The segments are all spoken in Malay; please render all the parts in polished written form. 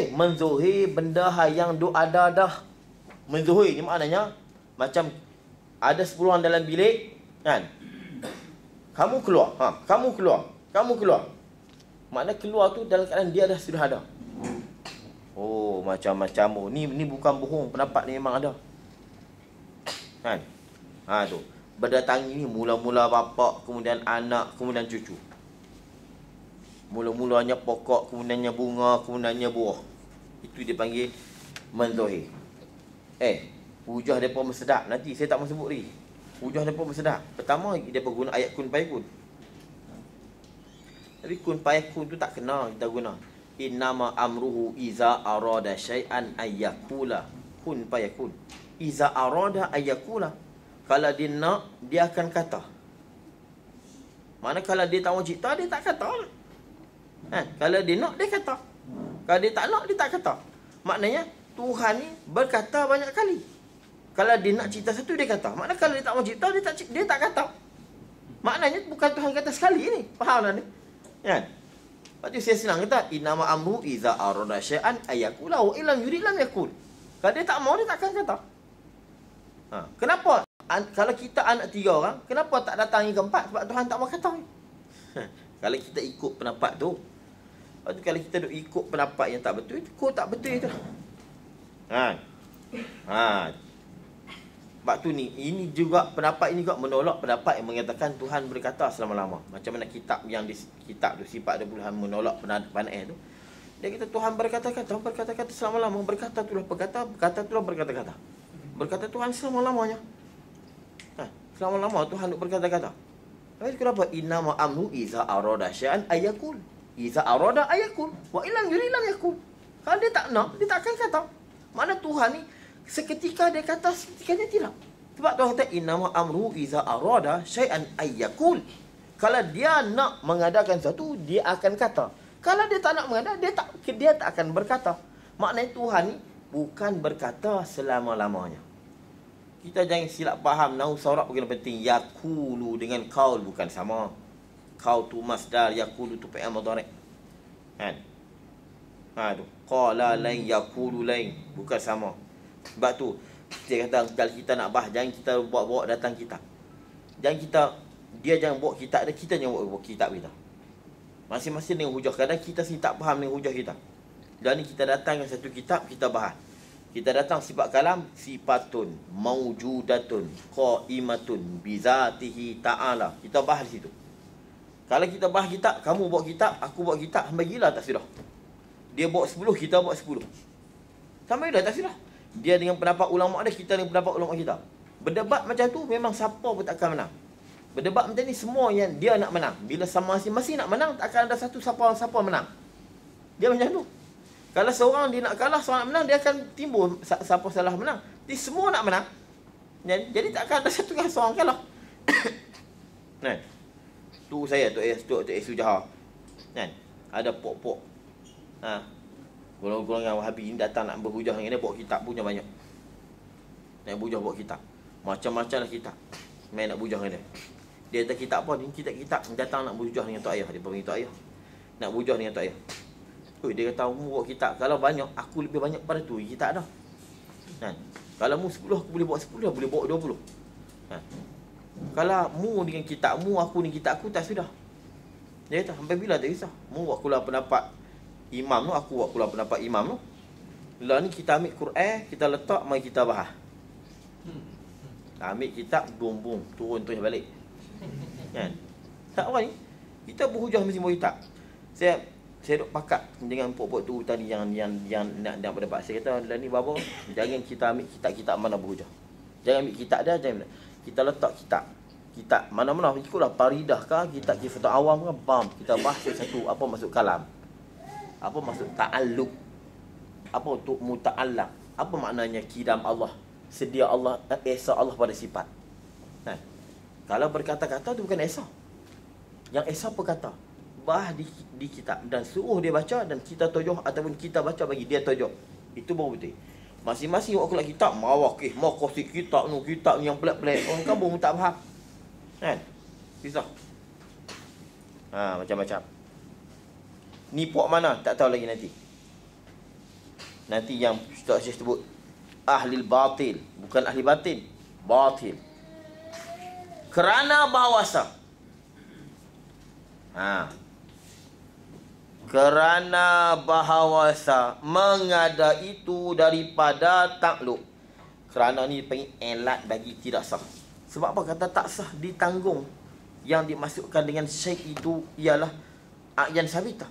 Menzuhir benda yang duk ada dah. Menzuhir ni maknanya macam ada 10 orang dalam bilik kan. Kamu keluar, kamu keluar, kamu keluar. Makna keluar tu dalam keadaan dia dah sudah ada. Oh, macam-macam. Oh, ni bukan bohong, pendapat ni memang ada. Kan? Tu. Berdatangi ni mula-mula bapa, kemudian anak, kemudian cucu. Mula-mulanya pokok, kemudiannya bunga, kemudiannya buah. Itu dipanggil menzuhir. Hujah mereka bersedap. Nanti saya tak mau sebut lagi. Hujah mereka bersedap. Pertama, dia guna ayat kun payakun. Tapi kun payakun tu tak kena kita guna. Innama amruhu iza arada syai'an ayyakula. Kun payakun. Iza arada ayyakula. Kalau dia nak, dia akan kata. Mana kalau dia tak mau cipta, dia tak kata. Kalau dia nak, dia kata. Kalau dia tak nak, dia tak kata. Maknanya, Tuhan ni berkata banyak kali. Kalau dia nak cipta satu, dia kata. Maknanya kalau dia tak mau cipta, dia tak kata. Maknanya bukan Tuhan kata sekali ni. Faham tak ni? Kan? Lepas tu saya senang kata, innama amru iza arada syai'an ayyakula wa illam yurid lam yakul. Kalau dia tak mau, dia takkan kata. Kenapa? Kalau kita anak 3 orang, kenapa tak datang yang keempat? Sebab Tuhan tak mau kata. Kalau kita ikut pendapat tu. Lepas tu kalau kita duk ikut pendapat yang tak betul, itu kau tak betul itu. Sebab tu ni, ini juga pendapat ini juga menolak pendapat yang mengatakan Tuhan berkata selama-lama. Macam mana kitab yang di kitab tu sifat 20 menolak pendapat tu. Dia kata Tuhan berkata-kata selama-lama, berkata itulah berkata itulah berkata-kata. Berkata Tuhan selama-lamanya. Selama-lama Tuhan berkata-kata. Tapi kenapa? Innama amru iza arada syai'an ayyakul. Iza arada ayyakul. Wa illam yurid lam yakul. Kalau dia tak nak, dia tak akan kata. Mana Tuhan ni seketika dia kata, seketika dia tidak. Sebab Tuhan kata innama amru iza arada syai'an ayyakul. Kalau dia nak mengadakan sesuatu, dia akan kata. Kalau dia tak nak mengadakan, dia tak akan berkata. Maknanya Tuhan ni bukan berkata selama-lamanya. Kita jangan silap faham nahu sorak bukan penting. Yakulu dengan kaul bukan sama. Kaul tu masdar, yakulu tu fi'il mudhari'. Kan? Tu. Qala lain yakulu lain bukan sama. Sebab tu dia kata kalau kita nak bahas jangan kita bawa datang kitab. Dia jangan bawa kitab dia, kita jangan bawa kitab kita. Masing-masing dengan hujah. Kadang kita sini tak faham dengan hujah kita. Dan ni kita datangkan satu kitab, kita bahas. Kita datang sifat kalam, sifatun maujudatun qaimatun bizatihi ta'ala. Kita bahas di situ. Kalau kita bahas kitab, kamu bawa kitab, aku bawa kitab, sampai gila tak sudah. Dia bawa 10, kita bawa 10. Sampai dah tak sudah. Dia dengan pendapat ulama dia, kita dengan pendapat ulama kita. Berdebat macam tu memang siapa pun takkan menang. Berdebat macam ni semua yang dia nak menang. Bila sama masing-masing nak menang, tak akan ada satu siapa menang. Dia macam tu. Kalau seorang dia nak kalah, seorang nak menang, dia akan timbul siapa salah menang. Jadi semua nak menang. Jadi tak akan ada satu kan seorang kalah. Tu saya Tok Sujaha. Ada pok-pok. Golongan Wahabi ni datang nak berhujah dengan dia, bawa kitab punya banyak. Nak berhujah bawa kitab. Macam-macam lah kitab. Main nak berhujah dengan dia. Dia kata kitab apa ni? Kitab datang nak berhujah dengan Tok Ayah. Dia panggil Tok Ayah. Nak berhujah dengan Tok Ayah. Dia kata, mu bawa kitab. Kalau banyak, aku lebih banyak pada tu. Kitab dah. Kalau mu 10, aku boleh bawa 10. Dah boleh bawa 20. Kalau mu dengan kitab mu, aku dengan kitab aku, tak sudah. Dia kata, sampai bila tak kisah. Mu buat keluar pendapat imam tu, aku buat keluar pendapat imam tu. Lah ni kita ambil Quran, kita letak, mari kita bahas. Ambil kitab, boom, turun balik. Tak apa ni. Kita berhujah mesti bawa kitab. Saya duk pakat dengan pok-pok tu tadi yang nak berdebat. Saya kata, lah ni bapa, jangan kita ambil kitab mana berhujah. Jangan ambil kitab dia, jangan. Kita letak kitab mana-mana, ikutlah Faridah kah, kitab Kifatul Awam kah, bam, kita bahas satu apa maksud kalam. Apa maksud ta'alluq? Apa untuk muta'allaq? Apa maknanya kidam Allah? Sedia Allah, esa Allah pada sifat. Kalau berkata-kata tu bukan esa. Yang esa apa kata? Bahas di kitab dan suruh dia baca dan kita tujuh ataupun kita baca bagi dia tujuh. Itu baru betul. Masing-masing waktu keluar kitab, mau kasih kitab yang pelik-pelik. Orang kampung tak faham. Susah. Macam-macam. Ni puak mana? Tak tahu lagi nanti. Nanti yang Ustaz Syekh sebut ahli batil, bukan ahli batin, batil. Kerana bahawasa. Kerana bahawasa mengada itu daripada takluk. Kerana ni panggil elat bagi tidak sah. Sebab apa kata tak sah ditanggung? Yang dimasukkan dengan syai' itu ialah a'yan sabitah.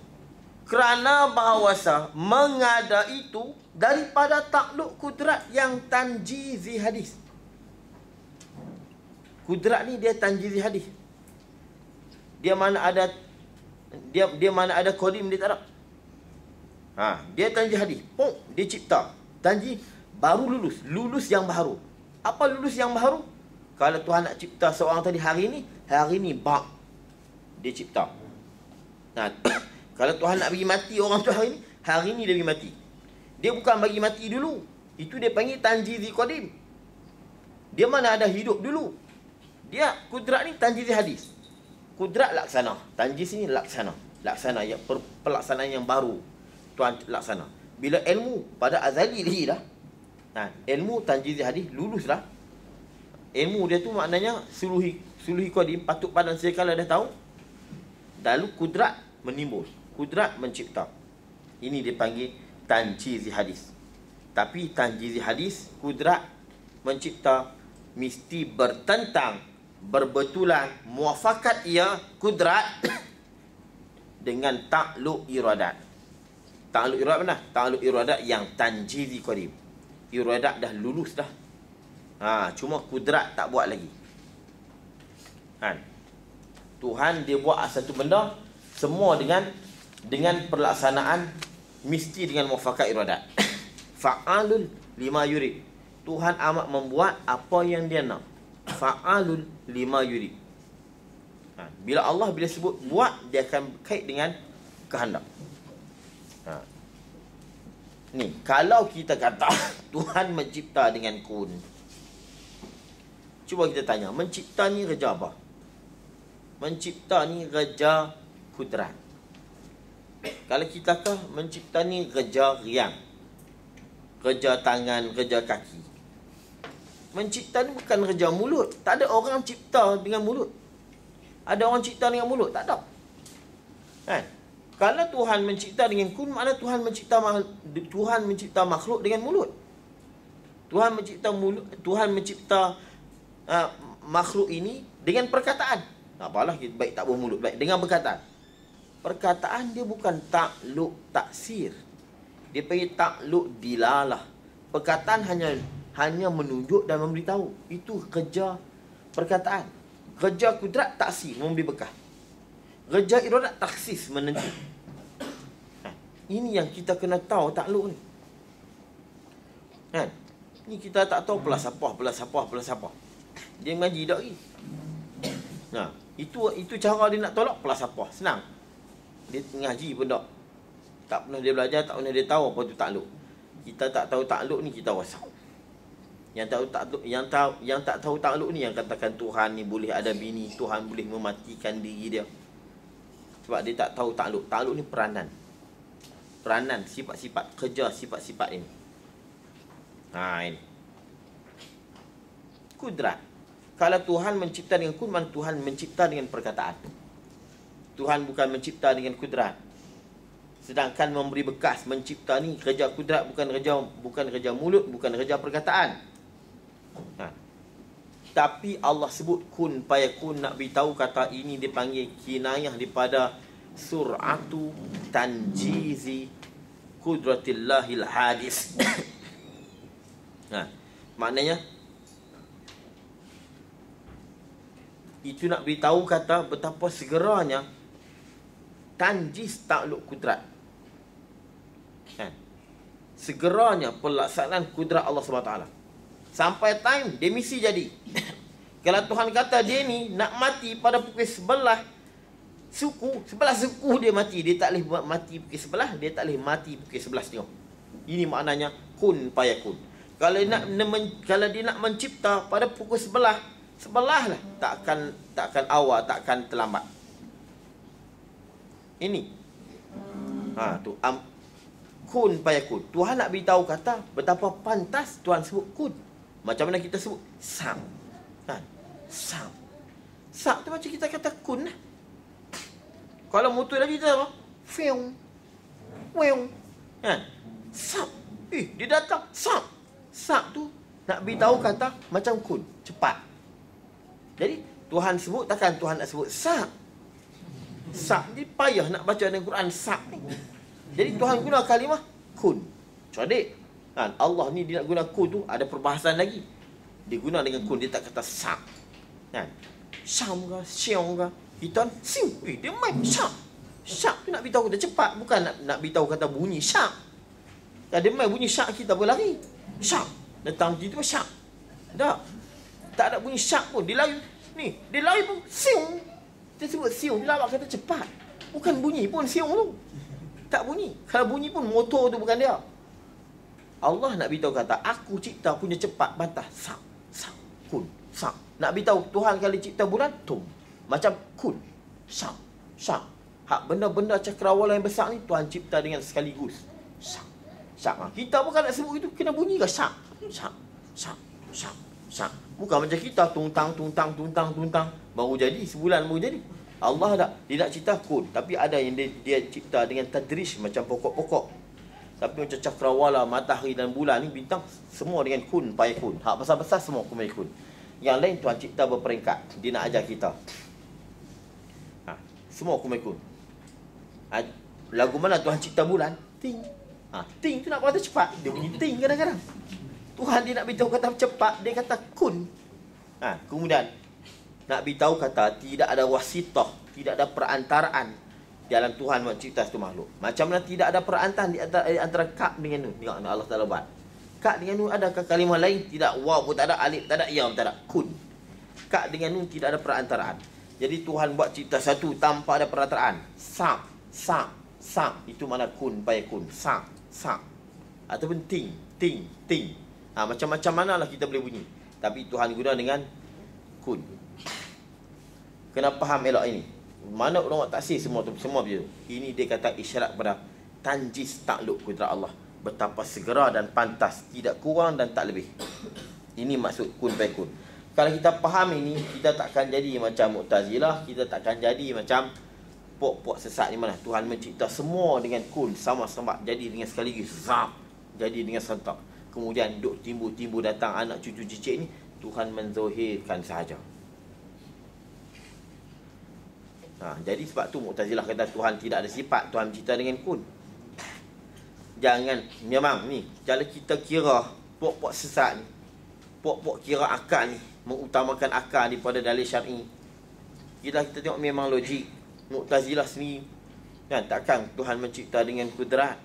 Kerana bahawasa mengada itu daripada takluk kudrat yang tanjizi hadis. Kudrat ni dia tanjizi hadis. Dia mana ada kodim dia tak ada. Dia tanjizi hadis. Dia cipta. Tanjiz baru lulus yang baru. Apa lulus yang baru? Kalau Tuhan nak cipta seorang tadi hari ni dia cipta. Kalau Tuhan nak bagi mati orang tu hari ni dia bagi mati. Dia bukan bagi mati dulu. Itu dia panggil tanjizi qadim. Dia mana ada hidup dulu. Dia kudrat ni tanjizi hadis. Kudrat laksana. Tanjiz ni laksana. Laksana yang pelaksanaan yang baru. Tuhan laksana. Bila ilmu pada azali lagi dah. Ilmu tanjizi hadis luluslah. Ilmu dia tu maknanya suluhi qadim, patut padan sekala dah tahu. Lalu kudrat menimbul. Kudrat mencipta. Ini dipanggil tanjizi hadis. Tapi tanjizi hadis, kudrat mencipta mesti bertentang, berbetulan, muafakat ia kudrat dengan takluk iradat. Takluk iradat mana? Takluk iradat yang tanjizi qadim. Iradat dah lulus dah. Cuma kudrat tak buat lagi. Tuhan dia buat satu benda semua dengan pelaksanaan mesti dengan muafakat iradat. Fa'alul lima yurid. Tuhan amat membuat apa yang dia nak. Fa'alul lima yurid. Bila Allah bila sebut buat, dia akan kait dengan kehendak. Ni, kalau kita kata Tuhan mencipta dengan kun. Cuba kita tanya, mencipta ni kerja apa? Mencipta ni kerja kudrat. Kalau kita kah mencipta ni kerja riang, kerja tangan, kerja kaki. Mencipta ni bukan kerja mulut. Tak ada orang cipta dengan mulut. Ada orang cipta dengan mulut? Tak ada. Kalau Tuhan mencipta dengan kun, makna Tuhan mencipta makhluk dengan mulut. Tuhan mencipta makhluk ini dengan perkataan. Apalah, baik tak bermulut, baik dengan perkataan. Perkataan dia bukan takluk taksir. Dia panggil takluk dilalah. Perkataan hanya menunjuk dan memberitahu. Itu kerja perkataan. Kerja kudrat taksir, memberi bekah. Kerja iradat taksis, menentu. Ini yang kita kena tahu takluk ni. Ni kita tak tahu pelas apa. Dia mengaji tak lagi. Itu cara dia nak tolak pelas apa. Senang. Dia ngaji pun tak pernah dia belajar, tak pernah dia tahu apa tu takluk. Kita tak tahu takluk ni kita rosak. Yang tak tahu takluk ni yang katakan Tuhan ni boleh ada bini, Tuhan boleh mematikan diri dia. Sebab dia tak tahu takluk. Takluk ni peranan. Peranan, sifat-sifat, kerja sifat-sifat ini. Ini. Kudrat. Kalau Tuhan mencipta dengan kun, mana Tuhan mencipta dengan perkataan. Tuhan bukan mencipta dengan kudrat. Sedangkan memberi bekas mencipta ni kerja kudrat, bukan kerja mulut, bukan kerja perkataan. Tapi Allah sebut kun fayakun, nak beritahu kata ini dipanggil kinayah daripada sur'atu tanjizi qudratillahil hadis. Maknanya itu nak beritahu kata betapa segeranya tanjiz takluk kudrat. Segeranya pelaksanaan kudrat Allah SWT. Sampai time dia mesti jadi. Kalau Tuhan kata dia ni nak mati pada pukul sebelah suku dia mati. Dia tak boleh mati pukul sebelah, dia tak boleh mati pukul 11.30. Ini maknanya kun fayakun. Kalau dia nak mencipta pada pukul sebelah lah, takkan awal, takkan terlambat. Ini kun fayakun. Tuhan nak beritahu kata betapa pantas Tuhan sebut kun. Macam mana kita sebut sam. Kan? Sam. Sam tu macam kita kata kun lah. Kalau mutu lagi kita apa? Feung. Weung. Kan? Sam. Dia datang. Sam. Sam tu nak beritahu kata macam kun. Cepat. Jadi Tuhan sebut, takkan Tuhan nak sebut sam. Sam ni payah nak baca dalam Quran sam ni. Jadi Tuhan guna kalimah kun. Cerdik. Kan? Allah ni dia nak guna kun tu ada perbahasan lagi. Dia guna dengan kun, dia tak kata sam. Kan? Sam ke, siong ke. Kita siu. Dia main sam. Sam tu nak beritahu kita cepat, bukan nak beritahu kata bunyi sam. Dia main bunyi sam, kita berlari. Sam. Datang gitu sam. Tak. Tak ada bunyi sam pun, dia lari. Ni, dia lari pun siung. Dia sebut siung, dia lawak kata cepat. Bukan bunyi pun siung tu. Tak bunyi. Kalau bunyi pun motor tu bukan dia. Allah nak beritahu kata aku cipta punya cepat batas sam, sam, kun, sam. Nak beritahu Tuhan kali cipta bulan tum. Macam kun, sam, sam. Hak benda-benda cakrawala yang besar ni Tuhan cipta dengan sekaligus. Sam, sam. Kita bukan nak sebut itu kena bunyi ke sam, sam, sam, sam, sam. Bukan macam kita tuntang baru jadi sebulan baru jadi. Allah tak, dia nak cipta kun, tapi ada yang dia cipta dengan tadrish macam pokok-pokok. Tapi macam cakrawala, matahari dan bulan ni, bintang, semua dengan kun, fayakun. Hak besar-besar semua kun, fayakun. Yang lain Tuhan cipta berperingkat. Dia nak ajar kita. Semua kun, fayakun. Lagu mana Tuhan cipta bulan? Ting. Ting tu nak kata cepat. Dia bunyi ting kadang-kadang. Tuhan dia nak beritahu kata cepat, dia kata kun. Kemudian, nak beritahu kata tidak ada wasitah, tidak ada perantaraan dalam Tuhan mencipta satu makhluk. Macam mana tidak ada perantaraan di antara kaf dengan nun. Tengok Allah Ta'ala buat. Kaf dengan nun adakah kalimah lain? Tidak. Waw pun tak ada, alif tak ada, ya pun tak ada. Kun. Kaf dengan nun tidak ada perantaraan. Jadi Tuhan buat cipta satu tanpa ada perantaraan. Sam, sam, sam. Itu mana kun, fayakun. Sam, sam. Ataupun ting, ting, ting. Macam-macam manalah kita boleh bunyi. Tapi Tuhan guna dengan kun. Kena faham elok ini. Mana ulama taksir semua tu, semua begitu. Ini dia kata isyarat pada tanjis takluk kudrat Allah. Betapa segera dan pantas, tidak kurang dan tak lebih. Ini maksud kun fayakun. Kalau kita faham ini, kita takkan jadi macam Mu'tazilah, kita takkan jadi macam pok-pok sesat ni mana. Tuhan mencipta semua dengan kun, sama-sama jadi dengan sekaligus. Zam, jadi dengan serentak. Kemudian duk timbul-timbul datang anak cucu cicit ni, Tuhan menzohirkan sahaja. Jadi sebab tu Mu'tazilah kata Tuhan tidak ada sifat, Tuhan mencipta dengan kun. Jangan, memang ni, kalau kita kira pok-pok sesat ni, pok-pok kira akal ni, mengutamakan akal daripada dalil syar'i. Kita tengok memang logik. Mu'tazilah sendiri, kan, takkan Tuhan mencipta dengan kudrat.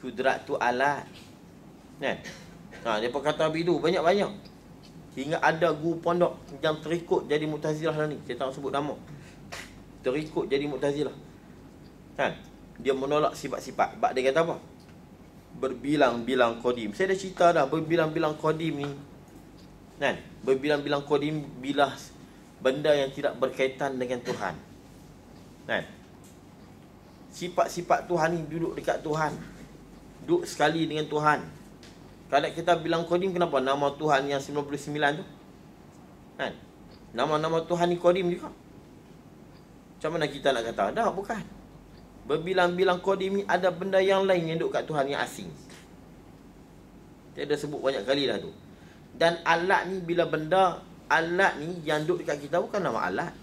Kudrat tu alat. Kan? Dia kata begitu banyak-banyak. Hingga ada guru pondok yang terikut jadi Mu'tazilah lah ni. Saya tak sebut nama. Terikut jadi Mu'tazilah. Kan? Dia menolak sifat-sifat. Sebab dia kata apa? Berbilang-bilang qadim. Saya dah cerita dah. Berbilang-bilang qadim ni. Kan? Berbilang-bilang qadim bila benda yang tidak berkaitan dengan Tuhan. Kan? Sifat-sifat Tuhan ni duduk dekat Tuhan. Duduk sekali dengan Tuhan. Kalau kita bilang qadim, kenapa? Nama Tuhan yang 99 tu. Kan? Nama-nama Tuhan ni qadim juga. Macam mana kita nak kata? Dah, bukan. Berbilang-bilang qadim ni ada benda yang lain yang duduk kat Tuhan yang asing. Saya dah sebut banyak kali dah tu. Dan alat ni, bila benda alat ni yang duduk dekat kita bukan nama alat.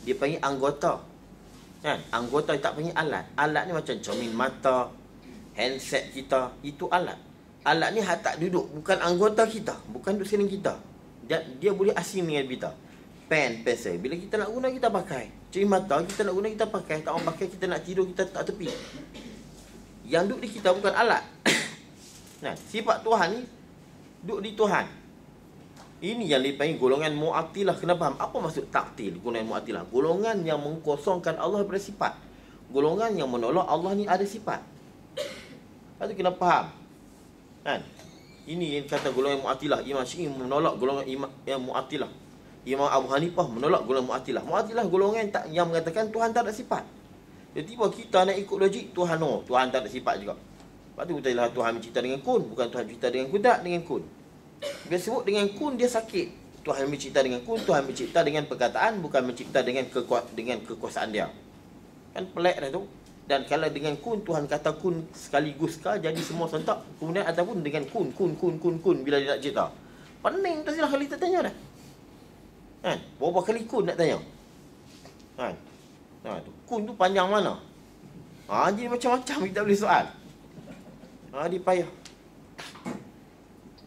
Dia panggil anggota. Kan? Anggota tak panggil alat. Alat ni macam cermin mata, handset kita, itu alat. Alat ni tak duduk, bukan anggota kita, bukan duduk sini kita. Dia boleh asing dengan kita. Pen, pensel, bila kita nak guna kita pakai. Cermin mata kita nak guna kita pakai, tak orang pakai kita nak tidur kita tak tepi. Yang duduk di kita bukan alat. Nah, sifat Tuhan ni duduk di Tuhan. Ini yang dipanggil golongan Mu'attilah. Kena faham apa maksud taktil, golongan Mu'attilah? Golongan yang mengkosongkan Allah daripada sifat. Golongan yang menolak Allah ni ada sifat. Lepas tu kena faham. Kan? Ini yang kata golongan Mu'attilah. Imam Syafi'i menolak golongan yang Mu'attilah. Imam Abu Hanifah menolak golongan Mu'attilah. Mu'attilah golongan yang mengatakan Tuhan tak ada sifat. Tiba-tiba kita nak ikut logik Tuhan, Tuhan tak ada sifat juga. Sebab tu kata Tuhan mencipta dengan kun, bukan Tuhan mencipta dengan kudrat, dengan kun. Bila sebut dengan kun, dia sakit. Tuhan mencipta dengan kun, Tuhan mencipta dengan perkataan, bukan mencipta dengan kekuasaan dia. Kan pelik dah tu. Dan kalau dengan kun, Tuhan kata kun sekaligus kah jadi semua sentak. Kemudian ataupun dengan kun bila dia nak cipta. Pening tu silah kali kita tanya dah. Kan? Berapa kali kun nak tanya? Kan? Tu. Kun tu panjang mana? Jadi macam-macam kita boleh soal. Dia payah.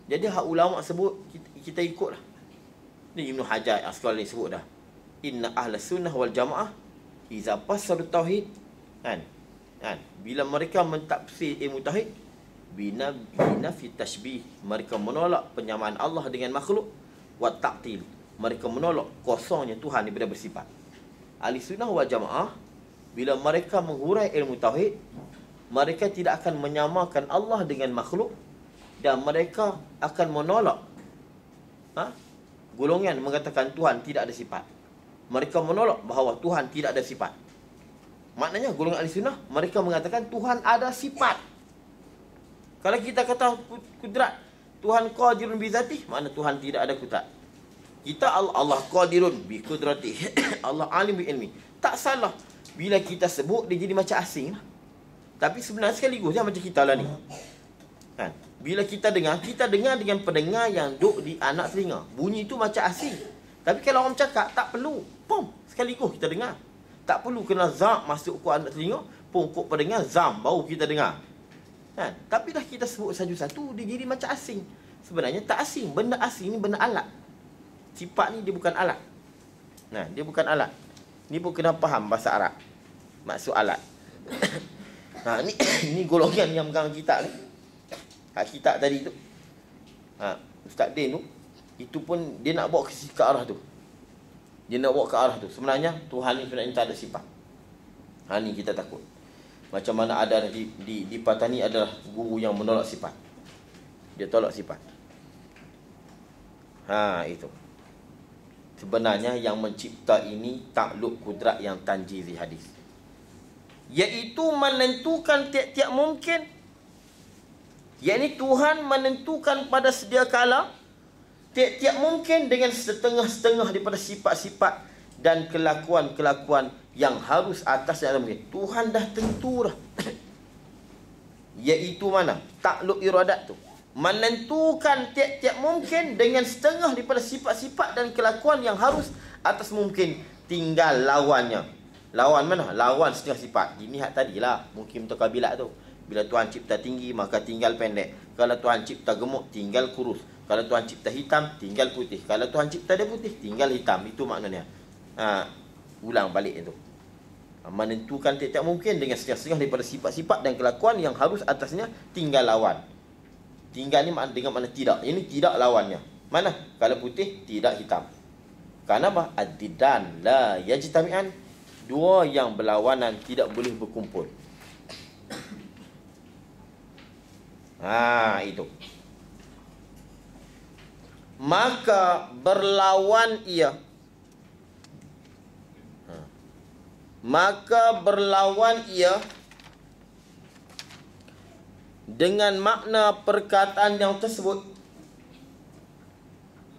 Jadi hak ulama sebut, kita ikutlah. Ni Ibn Hajar Asqalani sebut dah. Inna ahla sunnah wal jamaah iza passaru tauhid, kan? Bila mereka mentafsir ilmu tauhid, bina fi tashbih, mereka menolak penyamaan Allah dengan makhluk, wa ta'til, mereka menolak kosongnya Tuhan daripada bersifat. Ahli sunnah wal jamaah, bila mereka menghurai ilmu tauhid, mereka tidak akan menyamakan Allah dengan makhluk, dan mereka akan menolak golongan mengatakan Tuhan tidak ada sifat. Mereka menolak bahawa Tuhan tidak ada sifat. Maknanya golongan ahli sunnah, mereka mengatakan Tuhan ada sifat. Kalau kita kata kudrat, Tuhan qadirun bi zatih, makna Tuhan tidak ada kudrat. Kita Allah qadirun bi qudratihi, Allah alim bi ilmi. Tak salah. Bila kita sebut, dia jadi macam asing. Tapi sebenarnya sekaligus dia macam kita lah ni. Kan? Bila kita dengar dengan pendengar yang duduk di anak telinga. Bunyi itu macam asing. Tapi kalau orang cakap, tak perlu. Pum, sekaligus kita dengar. Tak perlu kena zam masuk ke anak telinga. Pum, kok pendengar, zam, baru kita dengar. Kan? Tapi dah kita sebut satu-satu, dia jadi macam asing. Sebenarnya tak asing. Benda asing ni benda alat. Sifat ni dia bukan alat. Dia bukan alat. Ni pun kena faham bahasa Arab. Maksud alat. Ni golongan yang megang kitab ni. Kitab tadi tu, Ustaz Din tu, itu pun dia nak bawa ke arah tu. Dia nak bawa ke arah tu. Sebenarnya Tuhan ni sebenarnya tak ada sifat. Ni kita takut. Macam mana ada di Patani adalah guru yang menolak sifat. Dia tolak sifat. Itu. Sebenarnya yang mencipta ini takluk kudrat yang tanjizi hadis, iaitu menentukan tiap-tiap mungkin. Yakni Tuhan menentukan pada sedia kala tiap-tiap mungkin dengan setengah-setengah daripada sifat-sifat dan kelakuan-kelakuan yang harus atas yang mungkin. Tuhan dah tentu dah. Iaitu mana? Takluk iradat tu. Menentukan tiap-tiap mungkin dengan setengah daripada sifat-sifat dan kelakuan yang harus atas mungkin. Tinggal lawannya. Lawan mana? Lawan setengah sifat. Ini hak tadilah. Mungkin mutakabilat tu. Bila Tuhan cipta tinggi, maka tinggal pendek. Kalau Tuhan cipta gemuk, tinggal kurus. Kalau Tuhan cipta hitam, tinggal putih. Kalau Tuhan cipta dia putih, tinggal hitam. Itu maknanya. Ulang balik itu. Menentukan tiap-tiap mungkin dengan setengah-setengah daripada sifat-sifat dan kelakuan yang harus atasnya tinggal lawan. Tinggal ni dengan makna tidak. Ini tidak lawannya. Mana? Kalau putih, tidak hitam. Kerana apa? Ad-didan la yajtami'an. Dua yang berlawanan tidak boleh berkumpul. Itu. Maka berlawan ia. Maka berlawan ia dengan makna perkataan yang tersebut,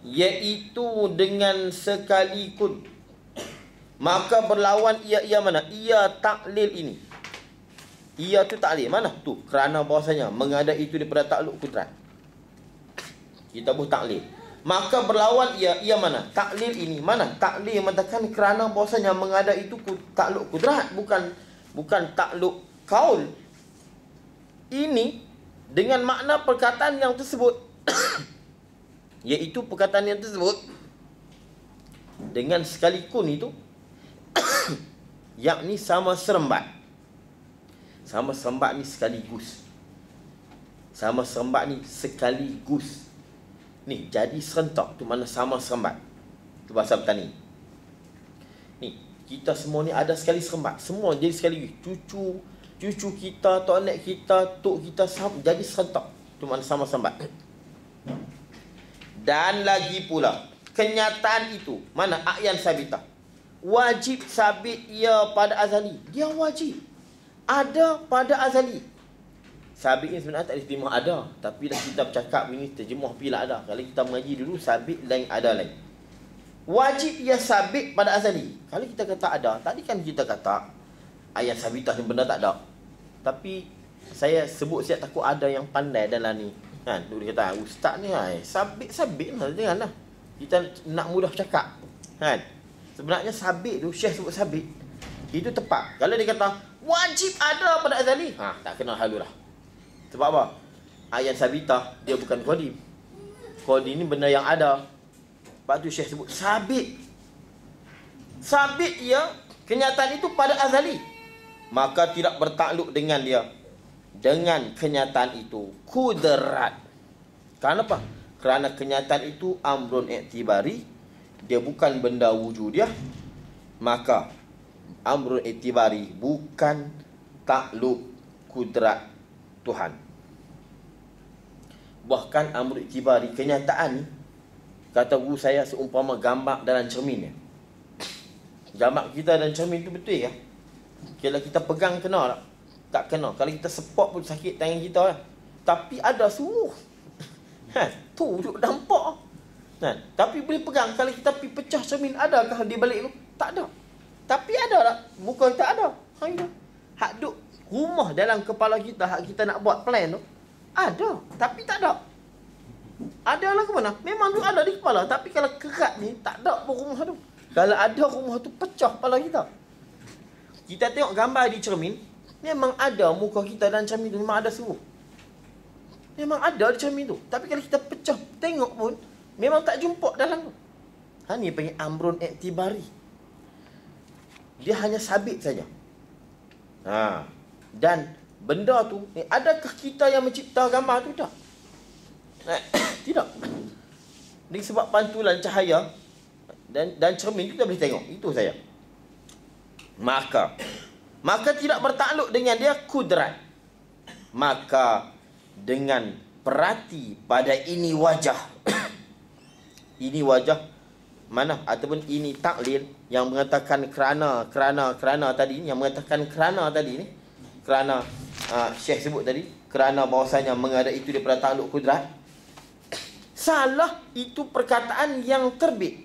iaitu dengan sekalipun. Maka berlawan ia mana? Ia taklil ini. Ia tu taklil. Mana? Tu. Kerana bahasanya mengada itu daripada takluk kudrat. Kita pun taklil. Maka berlawan ia mana? Taklil ini. Mana? Taklil mengatakan kerana bahasanya mengada itu takluk kudrat. Bukan takluk kaul. Ini dengan makna perkataan yang tersebut. Iaitu perkataan yang tersebut dengan sekalipun itu yakni sama serembat. Sama serembat ni sekaligus. Sama serembat ni sekaligus. Ni jadi serentak tu mana sama serembat. Tu bahasa bertani. Ni kita semua ni ada sekali serembat. Semua jadi sekaligus. Cucu kita, tok nek kita, tok kita jadi serentak. Tu mana sama serembat. Dan lagi pula kenyataan itu mana a'yan sabitah. Wajib sabit ia pada azali. Dia wajib ada pada azali. sabit ni sebenarnya tak diterima ada. Tapi dah kita bercakap ini terjemah pila ada. Kalau kita mengaji dulu, sabit lain ada lain. Wajib ia sabit pada azali. Kalau kita kata ada, tadi kan kita kata ayat sabitah ni benda tak ada. Tapi saya sebut siap takut ada yang pandai dalam ni. Kan, dia kata ustaz ni sabit lah, janganlah. Kita nak mudah cakap. Kan? Sebenarnya sabit tu, Syekh sebut sabit. Itu tepat. Kalau dia kata wajib ada pada azali, tak kena halu lah. Sebab apa? Ayat sabitah dia bukan qadim. Qadim ni benda yang ada. Sebab tu Syekh sebut sabit. Sabit ia kenyataan itu pada azali. Maka tidak bertakluk dengan dia. Dengan kenyataan itu kudrat. Kenapa? Kerana kenyataan itu amrun i'tibari, dia bukan benda wujudiah. Maka amrun i'tibari bukan takluk kudrat Tuhan. Bahkan amrun i'tibari, kenyataan ni, kata guru saya seumpama gambar dalam cermin. Gambar kita dalam cermin tu betul ya? Kalau kita pegang kena tak? Tak kena. Kalau kita sepak pun sakit tangan kita lah. Tapi ada suruh. Tu duduk nampak. Tapi boleh pegang. Kalau kita pergi pecah cermin, adakah di balik tu? Tak ada. Tapi ada tak? Muka kita ada. Hak duk rumah dalam kepala kita, hak kita nak buat plan tu, ada. Tapi tak ada. Ada lah ke mana? Memang tu ada di kepala. Tapi kalau kerat ni, tak ada pun rumah tu. Kalau ada rumah tu, pecah kepala kita. Kita tengok gambar di cermin, memang ada muka kita dalam cermin tu, memang ada suruh. Memang ada di cermin tu. Tapi kalau kita pecah, tengok pun, memang tak jumpa dalam tu. Ni panggil amrun i'tibari. Dia hanya sabit saja. Dan benda tu, adakah kita yang mencipta gambar tu? Tak. Tidak. Dengan sebab pantulan cahaya dan cermin kita boleh tengok. Itu saya. Maka tidak bertakluk dengan dia kudrat. Maka dengan perhati pada ini wajah. Ini wajah mana? Ataupun ini taklil yang mengatakan kerana tadi, yang mengatakan kerana tadi ni, kerana Syekh sebut tadi, kerana bahawasanya mengada itu daripada takluk kudrat. Salah itu perkataan yang terbit.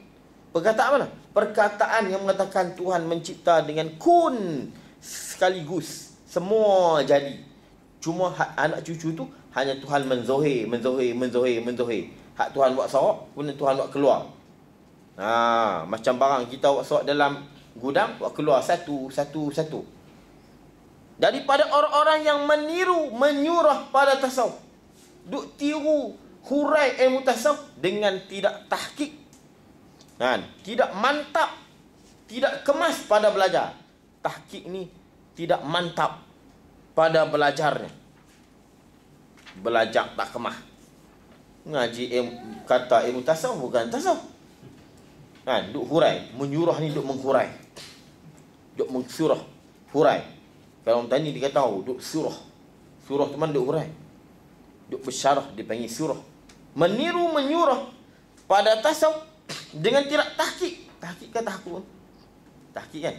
Perkataan mana? Perkataan yang mengatakan Tuhan mencipta dengan kun, sekaligus semua jadi. Cuma anak cucu tu hanya Tuhan menzohir. Hak Tuhan buat sorok, kemudian Tuhan buat keluar. Macam barang kita buat sorok dalam gudang, buat keluar satu. Daripada orang-orang yang meniru, menyurah pada tasawuf, duk tiru hurai ilmu tasawuf dengan tidak tahqiq. Tidak mantap, tidak kemas pada belajar. Tahqiq ni tidak mantap pada belajarnya. Belajar tak kemah. Ngaji kata ilmu tasawuf bukan tasawuf. Duk hurai, menyurah ni duk menghurai. Duk mengsurah, hurai. Kalau orang tani dia kata duk surah. Surah tu mana duk hurai. Duk bersyarah dipanggil surah. Meniru menyurah pada tasawuf dengan tidak tahqiq. Tahqiq kan tahqiq. Tahqiq kan?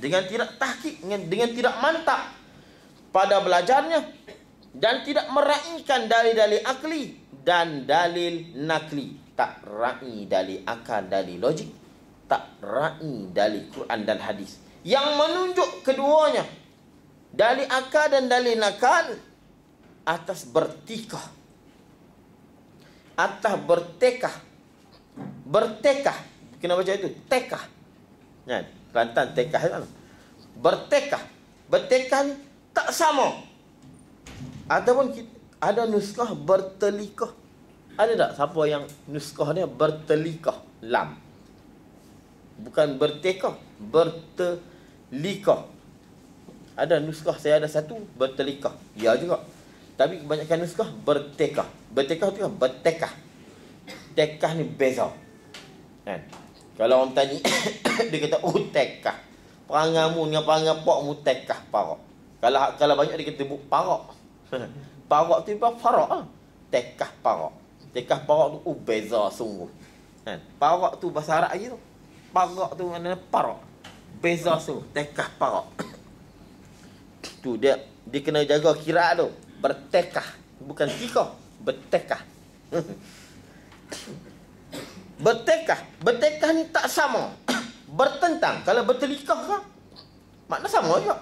Dengan tidak tahqiq, dengan tidak mantap pada belajarnya, dan tidak meraihkan dalil-dalil akli dan dalil nakli. Tak raih dalil akal, dalil logik. Tak raih dalil Quran dan hadis yang menunjuk keduanya, dalil akal dan dalil nakal, atas bertikah, atas bertekah. Bertekah. Kena baca itu. Tekah. Kelantan tekah kan? Bertekah. Bertekah ni tak sama. Ataupun ada nuskah bertelikah. Ada tak siapa yang nuskah dia bertelikah? Lam. Bukan bertekah. Bertelikah. Ada nuskah, saya ada satu bertelikah. Ya juga. Tapi kebanyakan nuskah bertekah. Bertekah tu kan bertekah. Tekah ni beza. Kalau orang tanya dia kata tekah. Perangamu dengan perangai pokmu tekah parak. Kalau banyak dia kata parak. Parak tu parak lah. Tekah parak. Tekah parak tu beza sungguh. Parak tu bahasa Arab lagi tu. Parak tu maknanya parak. Beza sungguh. Tekah parak. Tu dia dia kena jaga kiraat tu. Bertekah. Bukan tikah. Bertekah. Bertekah. Bertekah ni tak sama. Bertentang. Kalau bertelikah kan, makna sama juga.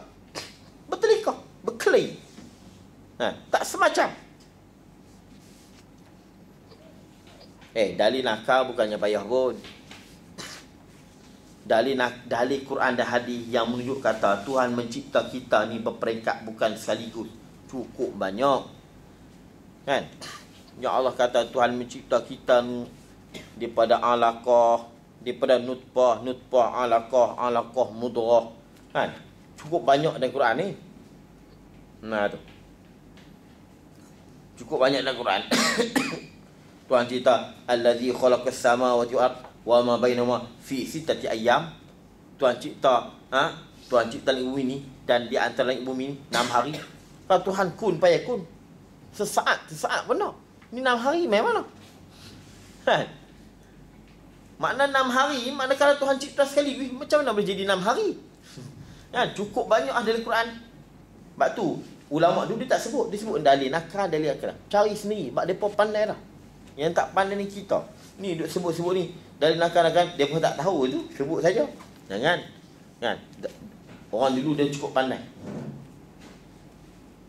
Bertelikah. Berkelahi. Tak semacam. Dalil nakal bukannya payah pun. Dalil Quran dan hadis yang menunjuk kata Tuhan mencipta kita ni berperingkat, bukan sekaligus. Cukup banyak. Kan? Ya Allah kata Tuhan mencipta kita ni daripada alaqah, daripada nutfah, alaqah, mudghah. Kan? Cukup banyak dalam Quran ni. Tu. Cukup banyak dalam Quran. Tuhan cerita allazi khalaqas samawati wal ard wa ma bainahuma fi sittati ayyam. Tuhan cipta langit bumi ni, dan di antara langit bumi ni 6 hari. Kalau Tuhan kun payakun. Sesaat benar. Ni 6 hari main mana? Kan? Makna 6 hari, makna kalau Tuhan cipta sekali, macam mana boleh jadi 6 hari? Kan? Cukup banyak dalam Quran. Sebab tu ulama dulu dia tak sebut, dia sebut dalil nakal, dalil akal. Cari sendiri, sebab depa pandai dah. Yang tak pandai ni kita. Ni duk sebut-sebut ni dalil nakal, dia pun tak tahu tu, sebut saja. Jangan. Kan? Orang dulu dia cukup pandai.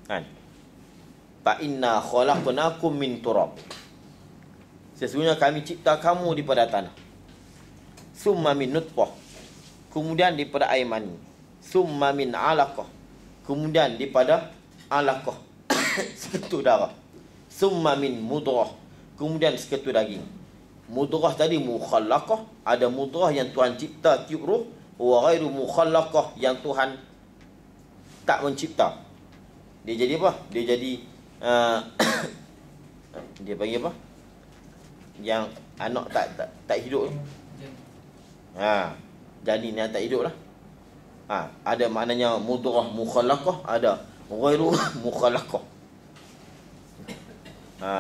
Kan? Fa inna khalaqnakum min turab. Sesungguhnya kami cipta kamu daripada tanah. Summa min nutfah. Kemudian daripada air mani. Summa min alaqah. Kemudian daripada alaqah. Seketul darah. Summa min mudghah. Kemudian seketul daging. Mudghah tadi mukhallaqah, ada mudghah yang Tuhan cipta tiup roh, wa ghairu mukhallaqah yang Tuhan tak mencipta. Dia jadi apa? Dia jadi dia panggil apa? Yang anak tak hidup tu. Janin yang tak hidup lah. Ada maknanya mudghah mukhallaqah, ada ghairu mukhallaqah.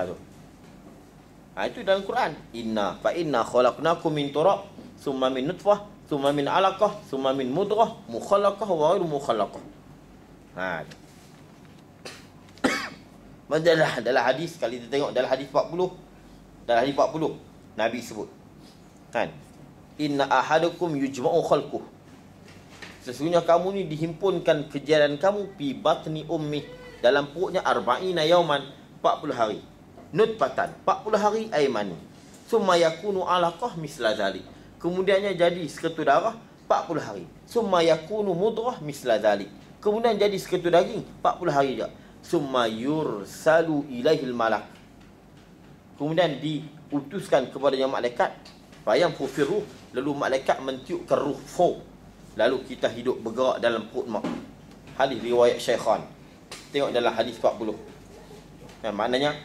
Tu. Itu dalam Quran. Fa inna khalaqnakum min turab, summa min nutfah, summa min alaqah, summa min mudghah, mukhallaqah wa ghairu mukhallaqah. Dalam hadis, kalau kita tengok dalam hadis 40, Nabi sebut, kan? Inna ahadukum yujma'u khalquh. Sesungguhnya kamu ni dihimpunkan kejadian kamu fi batni ummi, dalam perutnya 40 yauman, 40 hari. Nutfatan, 40 hari air mani. Summa yakunu alaqah misla zalik. Kemudiannya jadi seketul darah 40 hari. Summa yakunu mudghah misla zalik. Kemudian jadi seketul daging 40 hari juga. Summa yursalu ilaihil malak. Kemudian diutuskan kepadanya malaikat. Fayam fufiruh, lalu malaikat mentiupkan ruh fu. Lalu kita hidup bergerak dalam perut mak. Hadis riwayat Syaikhan. Tengok dalam hadis 40. Maknanya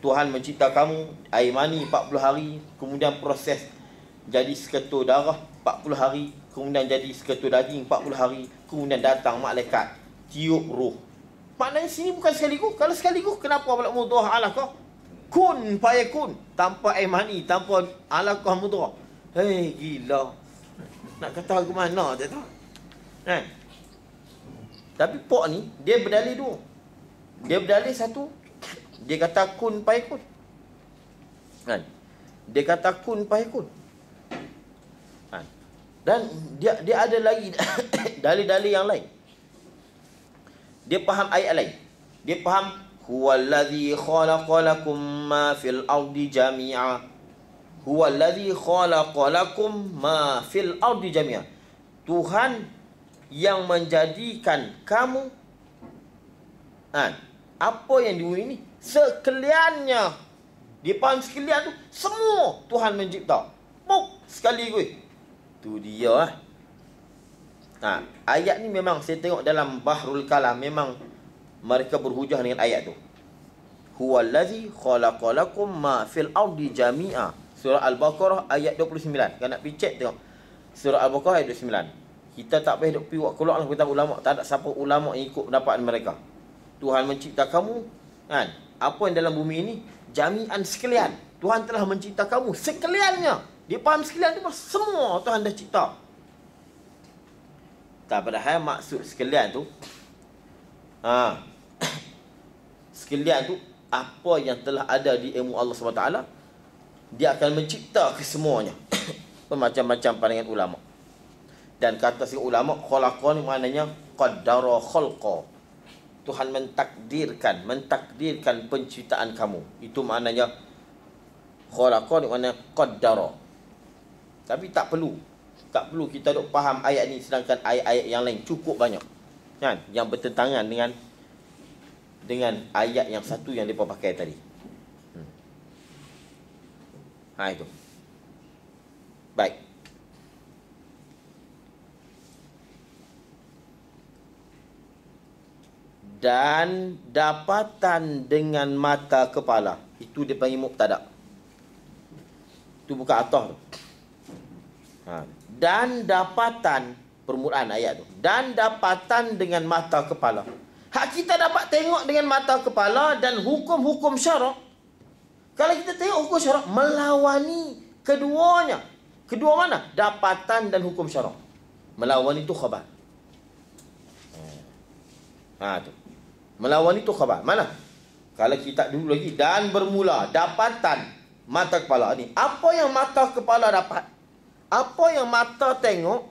Tuhan mencipta kamu air mani 40 hari, kemudian proses jadi seketul darah 40 hari, kemudian jadi seketul daging 40 hari, kemudian datang malaikat tiup ruh. Maknanya sini bukan sekaligus. Kalau sekaligus, kenapa pula mudghah alaqah? Kun fayakun, tanpa air mani, tanpa alaqah mudghah. Gila. Nak kata ke mana tak tahu. Kan? Tapi pok ni dia berdalil dua. Dia berdalil satu, dia kata kun fayakun. Kan? Dia kata kun fayakun. Kan? Dan dia ada lagi dalil-dalil yang lain. Dia faham ayat lain. Dia faham huwallazi khalaqalakum ma fil ardi jami'a. Huwallazi khalaqalakum ma fil ardi jami'a. Tuhan yang menjadikan kamu apa yang di bumi ini sekaliannya. Dia faham sekalian tu semua Tuhan mencipta. Sekali gue. Tu dia lah. Ayat ni memang saya tengok dalam Bahrul Kalam, memang mereka berhujah dengan ayat tu. Huwallazi khalaqalakum ma fil ardi jami'a. Surah Al-Baqarah ayat 29. Kalau nak pergi cek tengok. Surah Al-Baqarah ayat 29. Kita tak payah duk pergi buat keluar lah kitab ulama. Tak ada siapa ulama yang ikut pendapat mereka. Tuhan mencipta kamu, kan? Apa yang dalam bumi ini jami'an sekalian. Tuhan telah mencipta kamu sekaliannya. Dia faham sekalian tu semua Tuhan dah cipta. Tak, padahal maksud sekalian tu Ha. Sekalian tu, apa yang telah ada di ilmu Allah SWT, dia akan mencipta kesemuanya. Bermacam-macam pandangan ulama. Dan kata si ulama, khalaqa ni maknanya qaddara khalqa. Tuhan mentakdirkan penciptaan kamu. Itu maknanya khalaqa ni maknanya qaddara. Tapi tak perlu kita duk faham ayat ni, sedangkan ayat-ayat yang lain cukup banyak. Kan? Yang bertentangan dengan ayat yang satu yang mereka pakai tadi. Itu. Baik. Dan dapatan dengan mata kepala. Itu dia panggil mubtada'. Itu bukan atah tu. Dan dapatan, permulaan ayat tu. Dan dapatan dengan mata kepala. Hak kita dapat tengok dengan mata kepala dan hukum-hukum syarak. Kalau kita tengok hukum syarak, melawani keduanya. Kedua mana? Dapatan dan hukum syarak. Melawani itu khabar. Tu. Melawani itu khabar. Mana? Kalau kita dulu lagi. Dan bermula. Dapatan mata kepala ni. Apa yang mata kepala dapat? Apa yang mata tengok,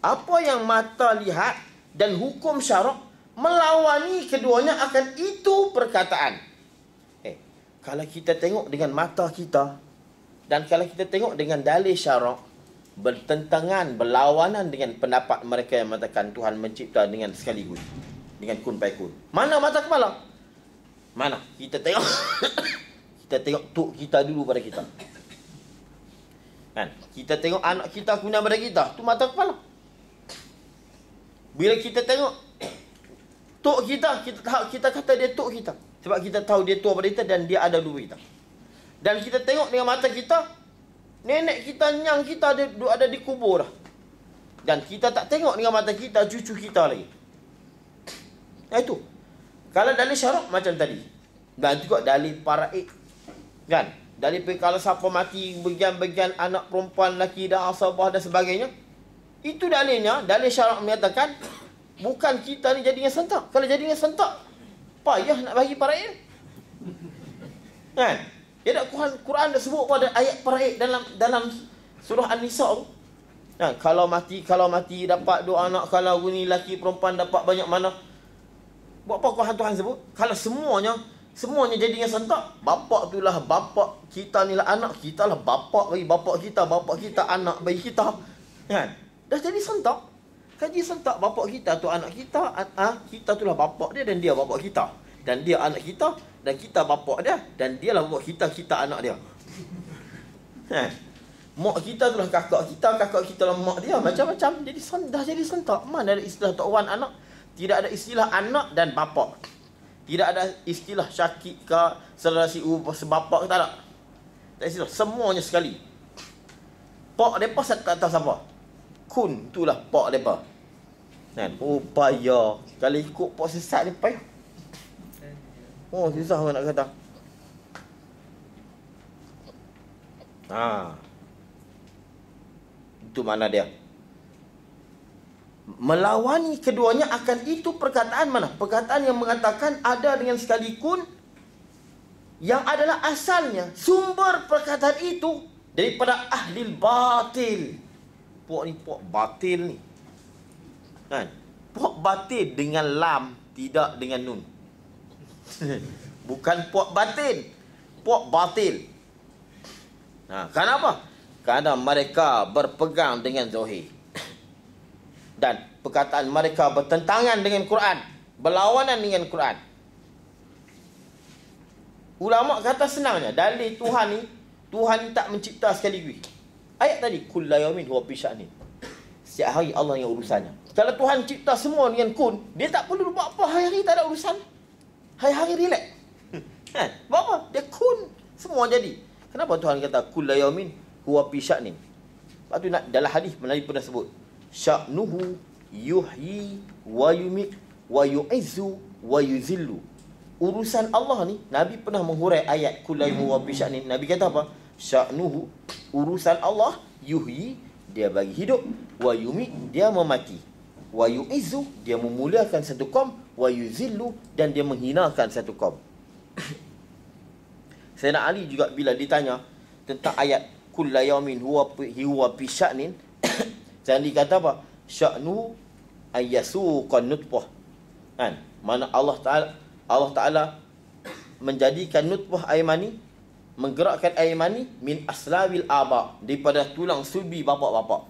apa yang mata lihat, dan hukum syarak, melawani keduanya akan itu perkataan. Kalau kita tengok dengan mata kita, dan kalau kita tengok dengan dalil syarak, bertentangan, berlawanan dengan pendapat mereka yang mengatakan Tuhan mencipta dengan sekaligus, dengan kun fayakun. Mana mata kepala? Mana? Kita tengok kita tengok tok kita dulu pada kita. Kan? Kita tengok anak kita guna pada kita, tu mata kepala. Bila kita tengok tok kita, kita kata dia tok kita. Sebab kita tahu dia tua pada kita dan dia ada dulu kita. Dan kita tengok dengan mata kita, nenek kita, nyang kita ada di kubur dah. Dan kita tak tengok dengan mata kita cucu kita lagi. Itu. Kalau dalil syarak macam tadi. Dan juga dalil paraid. Kan? Dalil kalau siapa mati bagian-bagian anak perempuan, lelaki dan asabah dan sebagainya. Itu dalilnya, dalil syarak menyatakan bukan kita ni jadinya sentak. Kalau jadinya sentak, payah nak bagi paraid. Kan? Dia tak Quran dah sebut pada ayat paraid dalam surah An-Nisa tu. Kan? Kalau mati dapat dua anak, kalau ni lelaki perempuan dapat banyak mana. Buat apa Tuhan sebut? Kalau semuanya jadinya sentak, bapak itulah bapak kita, ni lah anak kita lah bapak bagi bapak kita anak bagi kita. Kan? Dah jadi sentak. Kaji sentak, bapak kita tu anak kita, kita tu lah bapak dia dan dia bapak kita. Dan dia anak kita dan kita bapak dia dan dia lah bapak kita anak dia. Kan? Mak kita tu lah kakak kita lah mak dia, macam-macam. Jadi dah jadi sentak. Mana ada istilah tok wan anak? Tidak ada istilah anak dan bapak. Tidak ada istilah syakik ke saudara si sebapak ke, tak ada. Tak istilah. Semuanya sekali. Pak mereka tak tahu siapa. Kun itulah pak mereka. Kan? Oh payah. Kalau ikut pak sesat ni payah. Oh susah nak kata. Itu mana dia. Melawani keduanya akan itu perkataan mana? Perkataan yang mengatakan ada dengan sekali kun, yang adalah asalnya sumber perkataan itu daripada ahli batil. Puak ni puak batil ni. Kan? Puak batil dengan lam, tidak dengan nun. Bukan puak batin, puak batil. Kenapa? Kerana mereka berpegang dengan zahir. Dan perkataan mereka bertentangan dengan Quran, berlawanan dengan Quran. Ulama kata senangnya, dalil Tuhan ni tak mencipta sekaligus. Ayat tadi, kullu yaumin huwa fi sya'nin. Setiap hari Allah yang urusannya. Kalau Tuhan cipta semua dengan kun, dia tak perlu buat apa, hari-hari tak ada urusan. Hari-hari relax. Buat apa? Dia kun, semua jadi. Kenapa Tuhan kata kullu yaumin huwa fi sya'nin? Lepas tu dalam hadis Nabi pernah sebut, sya'nuhu yuhyi wa yumit wa yu'izzu wa yuzillu. Urusan Allah ni, Nabi pernah menghurai ayat kulaimu wa bisya'nin. Nabi kata apa? Sya'nuhu, urusan Allah, yuhyi, dia bagi hidup, wa yumit, dia memati, wa yu'izzu, dia memuliakan satu kaum, wa yuzillu, dan dia menghinakan satu kaum. Sayyidina Ali juga bila ditanya tentang ayat kullu yawmin huwa fi sya'nin, Sayyidina Ali kata apa? Sya'nu ayyasuqan nutfah. Kan? Mana Allah Taala menjadikan nutfah air mani, menggerakkan air mani min aslabil aba, daripada tulang sulbi bapa-bapa,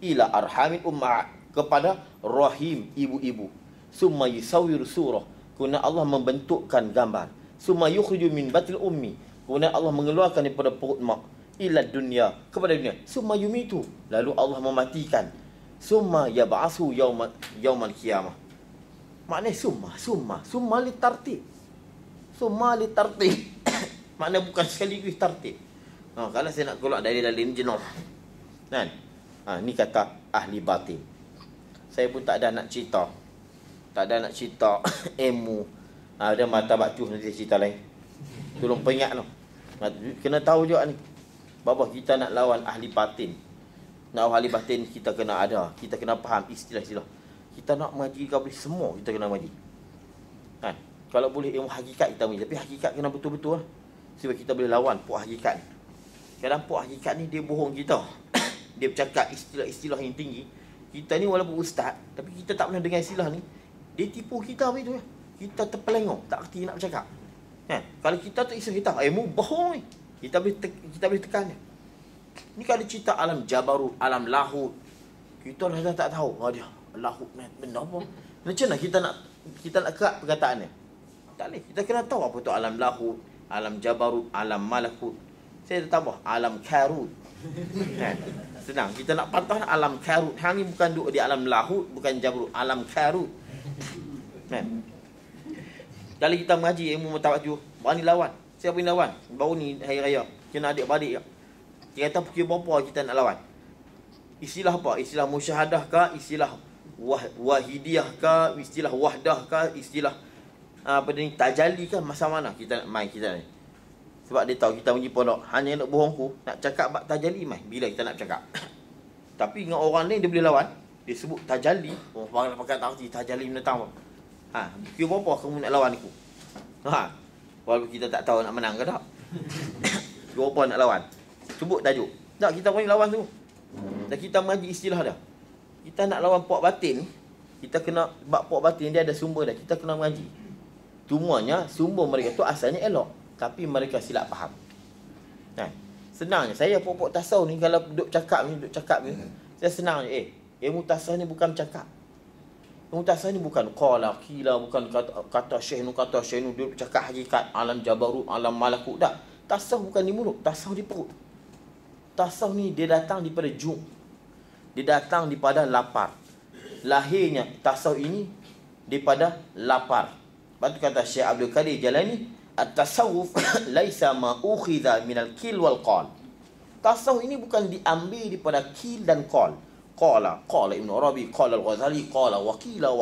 ila arhamin ummahat, kepada rahim ibu-ibu. Summa yusawwir surah, kemudian Allah membentukkan gambar. Summa yukhriju min batil ummi, kemudian Allah mengeluarkan daripada perut mak, ila dunya, kepada dunia. Summa yumitu, lalu Allah mematikan. Summa yab'asu yaumal qiyamah. Maknanya summa litartib. Summa litartib. Maknanya bukan sekaligus tartib. Kalau saya nak keluar dari dalil jenuh. Kan? Ni kata ahli batin. Saya pun tak ada nak cerita. Tak ada nak cerita ilmu. Ada mata batu nanti cerita lain. Tolong peringat tu. Kena tahu juga ni. Bahawa kita nak lawan ahli batin. Nak lawan ahli batin, kita kena ada. Kita kena faham istilah-istilah. Kita nak mengaji boleh semua, kita kena mengaji. Kan? Kalau boleh ilmu hakikat kita mengaji. Tapi hakikat kena betul-betul lah. Sebab kita boleh lawan puak hakikat. Kadang puak hakikat ni dia bohong kita. Dia bercakap istilah-istilah yang tinggi. Kita ni walaupun ustaz, tapi kita tak pernah dengar istilah ni. Dia tipu kita begitu ya. Kita terpelengok, tak kerti nak bercakap. Kan? Kalau kita tu istilah kita, ilmu bohong ni. Kita boleh tekan dia. Ni kalau cerita alam jabarut, alam lahut, kita dah tak tahu. Dia lahut ni benda apa? Macam mana kita nak kerat perkataan dia? Tak boleh. Kita kena tahu apa tu alam lahut, alam jabarut, alam malakut. Saya dah tambah alam karut. Kan? Senang. Kita nak patah alam karut. Hang ni bukan duduk di alam lahut, bukan jabarut, alam karut. Kan? Kalau kita mengaji ilmu mutawajuh, berani lawan. Siapa yang lawan? Baru ni hari raya. Kena adik-beradik ke? Dia kata pukul berapa kita nak lawan? Istilah apa? Istilah musyahadah ke? Istilah wahidiyah ke? Istilah wahdah ke? Istilah apa ni, tajalli ke? Masa mana kita nak main kita ni? Sebab dia tahu kita pergi pondok, hanya nak bohongku, nak cakap bab tajalli main bila kita nak cakap. Tapi dengan orang lain dia boleh lawan. Dia sebut tajalli. Oh, pakai tahu tajalli benda tahu. Pukul berapa kamu nak lawan aku? Walaupun kita tak tahu nak menang ke tak. Pukul berapa nak lawan? Sebut tajuk. Tak, kita boleh lawan tu. Dan kita mengaji istilah dah. Kita nak lawan puak batin, kita kena, bab puak batin dia ada sumber dah. Kita kena mengaji. Cumanya sumber mereka tu asalnya elok, tapi mereka silap faham. Senangnya saya puak-puak tasawuf ni kalau duduk cakap ni, saya senang je. Ilmu tasawuf ni bukan cakap. Ilmu tasawuf ni bukan qala qila, bukan kata syekh nu duduk cakap hakikat alam jabarut, alam malakut. Tak. Tasawuf bukan di mulut, tasawuf di perut. Tasawuf ni dia datang daripada jung. Dia datang daripada lapar. Lahirnya tasawuf ini daripada lapar. Lepas tu kata Syekh Abdul Qadir Jalani, at-tasawuf laisa ma ukhidha minal kil wal qal. Tasawuf ini bukan diambil daripada kil dan qal. Qala Ibn Arabi, qala Al-Ghazali, qala wakila.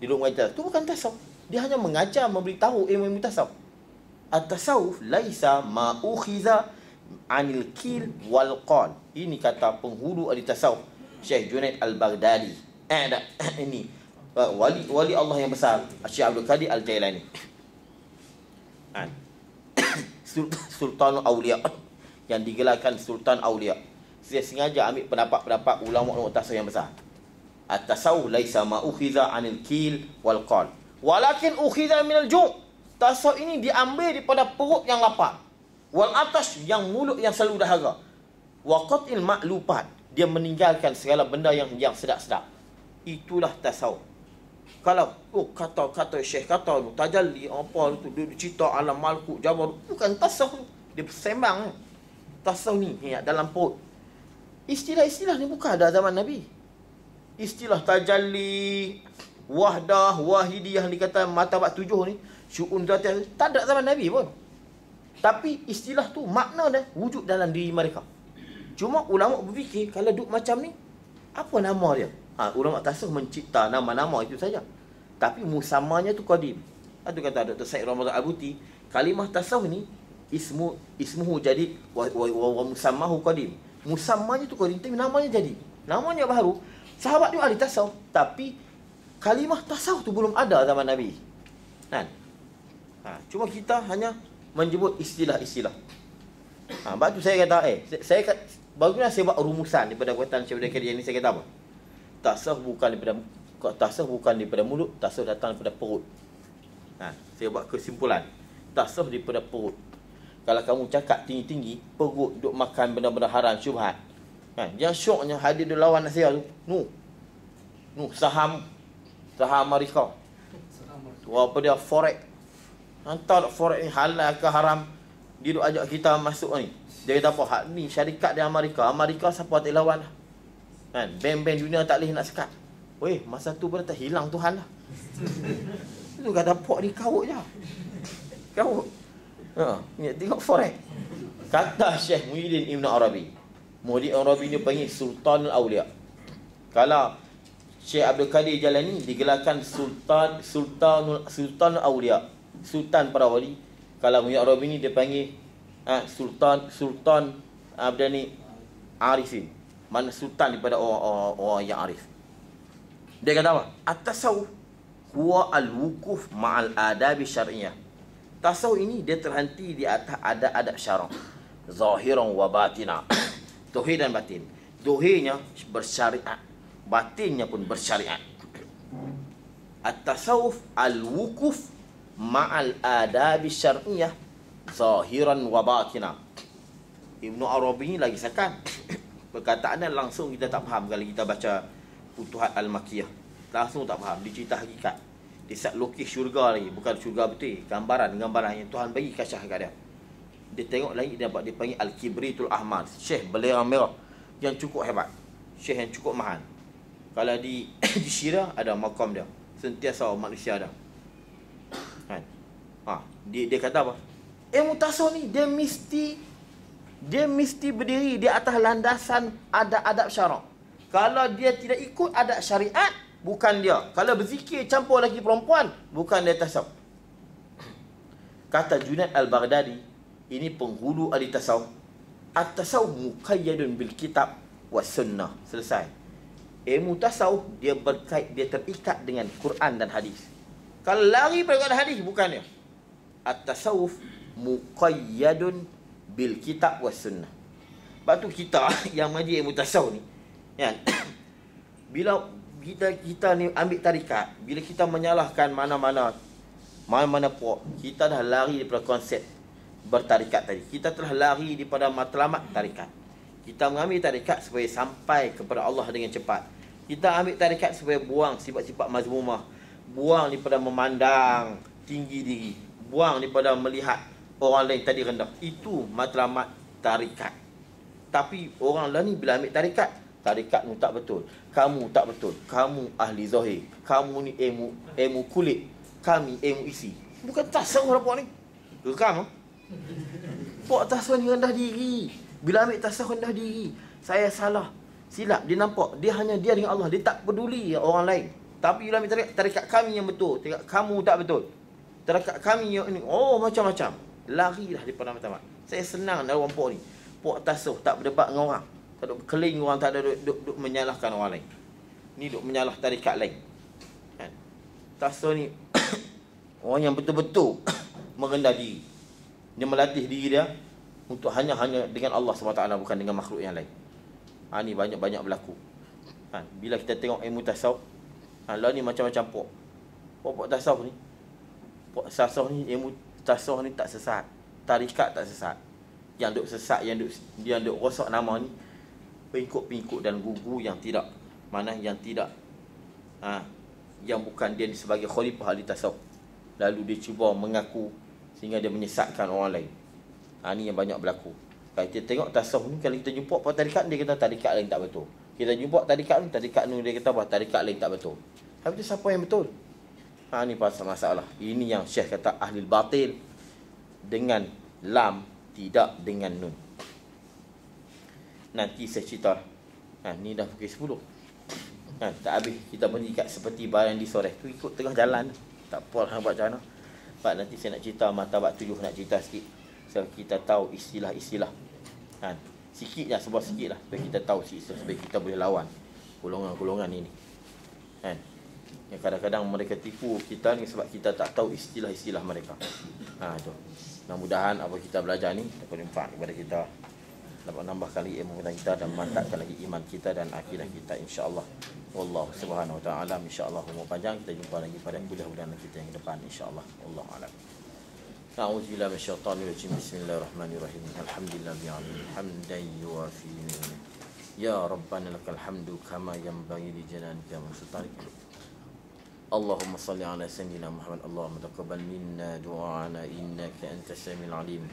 Dia duduk mengajar. Itu bukan tasawuf. Dia hanya mengajar, memberitahu ilmu tasawuf. At-tasawuf laisa ma ukhidha anil kil wal qal. Ini kata penghulu ahli tasawuf Syekh Junaid Al-Baghdadi. Ini wali Allah yang besar, Syekh Abdul Qadir Al-Jailani. Sultan Aulia, yang digelarkan Sultan Aulia. Saya sengaja ambil pendapat-pendapat ulama-ulama tasawuf yang besar. At-tasawuf laisa ma ukhidha anil kil wal qal, walakin ukhidha minal ju'. Tasawuf ini diambil daripada perut yang lapar, wal atash, yang mulut yang selalu dahaga, wa qatil ma'lupat, dia meninggalkan segala benda yang sedap-sedap. Itulah tasawuf. Kalau kata syekh kata tajalli apa tu, dia cerita alam malakut jabarut, bukan tasawuf. Dia sembang. Tasawuf ni dalam perut. Istilah-istilah ni bukan ada zaman Nabi. Istilah tajalli, wahdah, wahidiyah yang dikata martabat 7 ni, syu'un zatiyah, tak ada zaman Nabi pun. Tapi istilah tu makna dia wujud dalam diri mereka. Cuma ulama berfikir kalau duk macam ni, apa nama dia? Ulama tasawuf mencipta nama-nama itu saja. Tapi musamanya tu qadim. Itu kata Dr. Said Ramadan Al-Buti, kalimah tasawuf ni ismuhu jadid wa musammahu qadim. Musammanya tu qadim, tapi namanya jadi. Namanya baru. Sahabat dia ahli tasawuf, tapi kalimah tasawuf tu belum ada zaman Nabi. Kan? Cuma kita hanya menyebut istilah-istilah. Sebab tu saya kata, bagaimana saya buat rumusan daripada perkataan Syekh Abdul Kadir ni, saya kata apa? Tasawuf bukan daripada mulut, tasawuf datang daripada perut. Saya buat kesimpulan. Tasawuf daripada perut. Kalau kamu cakap tinggi-tinggi, perut duk makan benda-benda haram, syubhat. Yang syoknya hadir di lawan saya tu. Saham Amerika. Apa dia, forex. Hantar forex ni halal ke haram, dia duk ajak kita masuk ni. Dia kata apa? Hak ni syarikat di Amerika. Amerika siapa tak lawan lah. Kan? Bank-bank dunia tak boleh nak sekat. Weh, masa tu pun tak hilang Tuhan lah. Itu kata pok ni kawut je. Kawut. Tengok forex. Kata Syekh Muhyiddin Ibn Arabi. Muhyiddin Ibn Arabi ni panggil Sultan Al-Awliya. Kalau Syekh Abdul Kadir Jalani digelarkan Sultan Al-Awliya, Sultan para wali. Kalau Muhyiddin Arabi ni dia panggil Sultan Abdani Arifin. Mana sultan daripada orang yang arif. Dia kata apa? At-tasawuf huwa al-wukuf ma'al adabi syar'iyah. Tasawuf ini dia terhenti di atas adab syarak. Zahiran wa batina. Zahir dan batin. Zahirnya bersyariat, batinnya pun bersyariat. At-tasawuf al-wukuf ma'al adabi syar'iyah zahiran wa batina. Ibnu Arabi ni lagi sakan. Perkataannya langsung kita tak faham kalau kita baca Futuhat Al-Makkiyah. Langsung tak faham. Dia cerita hakikat. Dia set lukis syurga lagi. Bukan syurga betul. Gambaran yang Tuhan bagi kasyah kat dia. Dia tengok lagi, dia panggil Al-Kibritul Ahmar. Syekh belerang merah yang cukup hebat. Syekh yang cukup mahal. Kalau di Syirah ada makam dia. Sentiasa manusia ada. Kan? Dia kata apa? Ilmu tasawuf ni dia mesti berdiri di atas landasan adab syarak. Kalau dia tidak ikut adab syariat, bukan dia. Kalau berzikir campur lelaki perempuan, bukan dia tasawuf. Kata Junaid Al-Baghdadi, ini penghulu ahli tasawuf. At-tasawuf muqayyadun bil kitab was sunnah. Selesai. Ilmu tasawuf dia terikat dengan Quran dan hadis. Kalau lari pada hadis, bukan dia. At-tasawuf muqayyadun bil kitab was sunnah. Sebab tu kita yang majlis ilmu tasawuf ni, kan? Bila kita ni ambil tarikat, bila kita menyalahkan mana-mana puak, kita dah lari daripada konsep bertarikat tadi. Kita telah lari daripada matlamat tarikat. Kita mengambil tarikat supaya sampai kepada Allah dengan cepat. Kita ambil tarikat supaya buang sifat-sifat mazmumah, buang daripada memandang tinggi diri, buang daripada melihat orang lain tadi rendah. Itu matlamat tarikat. Tapi orang lain ni bila ambil tarikat ni tak betul, kamu tak betul, kamu ahli zahir, kamu ni ilmu kulit, kami ilmu isi. Bukan tasawuf lah puak ni. Geram. Puak tasawuf ni rendah diri. Bila ambil tasawuf rendah diri, saya salah, silap, dia nampak dia hanya dia dengan Allah, dia tak peduli orang lain. Tapi bila ambil tarikat kami yang betul, tarikat kamu tak betul, tarikat kami yang ini, macam-macam. Larilah daripada matlamat. Saya senang dalam orang puak ni. Puak tasawuf tak berdebat dengan orang, tak duk berkeling orang, tak ada duk menyalahkan orang lain. Ni duk menyalah tarikat lain. Kan? Tasawuf ni orang yang betul-betul merendah diri. Dia melatih diri dia untuk hanya dengan Allah SWT, bukan dengan makhluk yang lain. Ni banyak-banyak berlaku. Bila kita tengok ilmu tasawuf, lah ni macam-macam puak tasawuf ni. Puak tasawuf ni, ilmu tasawuf ni tak sesat. Tarikat tak sesat. Yang duk sesat, yang duk rosak nama ni, pengikut-pengikut dan guru yang tidak, yang tidak, yang bukan dia sebagai khalifah ahli tasawuf. Lalu dia cuba mengaku sehingga dia menyesatkan orang lain. Ni yang banyak berlaku. Kalau kita tengok tasawuf ni, kalau kita jumpa apa tarikat, dia kata tarikat lain tak betul. Kita jumpa tarikat ni dia kata apa? Tarikat lain tak betul. Habis tu siapa yang betul? Ni pasal masalah. Ini yang Syekh kata ahli batil dengan lam, tidak dengan nun. Nanti saya cerita. Ni dah pukul 10. Tak habis kita mengikat seperti barang di sore tu, ikut tengah jalan. Tak apa lah buat macam mana. Sebab nanti saya nak cerita martabat 7, nak cerita sikit. So kita tahu istilah-istilah. Sikit je, sebab sikit lah. Supaya kita tahu istilah, supaya kita boleh lawan golongan-golongan ini. Yang kadang-kadang mereka tipu kita ni sebab kita tak tahu istilah-istilah mereka. Itu. Mudah-mudahan apa kita belajar ni dapat manfaat kepada kita, dapat nambahkan lagi ilmu kita dan mantapkan lagi iman kita dan akidah kita, insya-Allah. Wallahu subhanahu wa ta'ala, insya-Allah umur panjang, kita jumpa lagi pada kuliah-kuliah kita yang depan, insya-Allah. Wallahu a'lam. A'udzubillahi minasyaitonir rajim. Bismillahirrahmanirrahim. Alhamdulillahil alamin. Hamdan yuwafi ni'mah. Ya Rabbana lakal hamdu kama yanbaghi li jalanika wa sultanik. Allahumma salli ala sayyidina Muhammad. Allahumma taqabbal minna du'ana innaka antas samiul alim.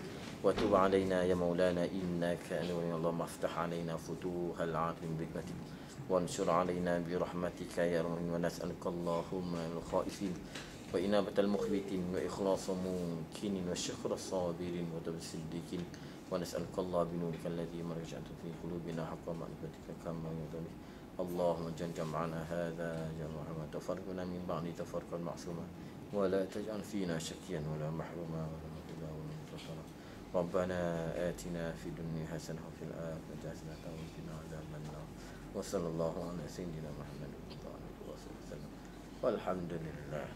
Wa tub alaina ya maulana innaka antal waliy. Allahumma aftah alaina futuhal alim bi hikmatik wa ansur alaina bi rahmatika ya rahim. Wa nas'aluka Allahumma al-khaifin wa inabatal mukhbitin wa ikhlasa mumkinin wa syukra sabirin wa tabsiddiqin. Wa nas'aluka Allah bi nurika alladhi marja'tu fi qulubina haqqa ma'rifatika kama yadulli. اللهم جل جمعنا هذا جمعا وتفرقنا من بعد تفرقا معصوما ولا تجعل فينا شكيا ولا محروما ولا مغفلا ولا منتصرا. ربنا آتنا في الدنيا حسنة وفي الآخرة حسنة وقنا عذاب النار. وصلى الله على سيدنا محمد وعلى آله وصحبه وسلم والحمد لله.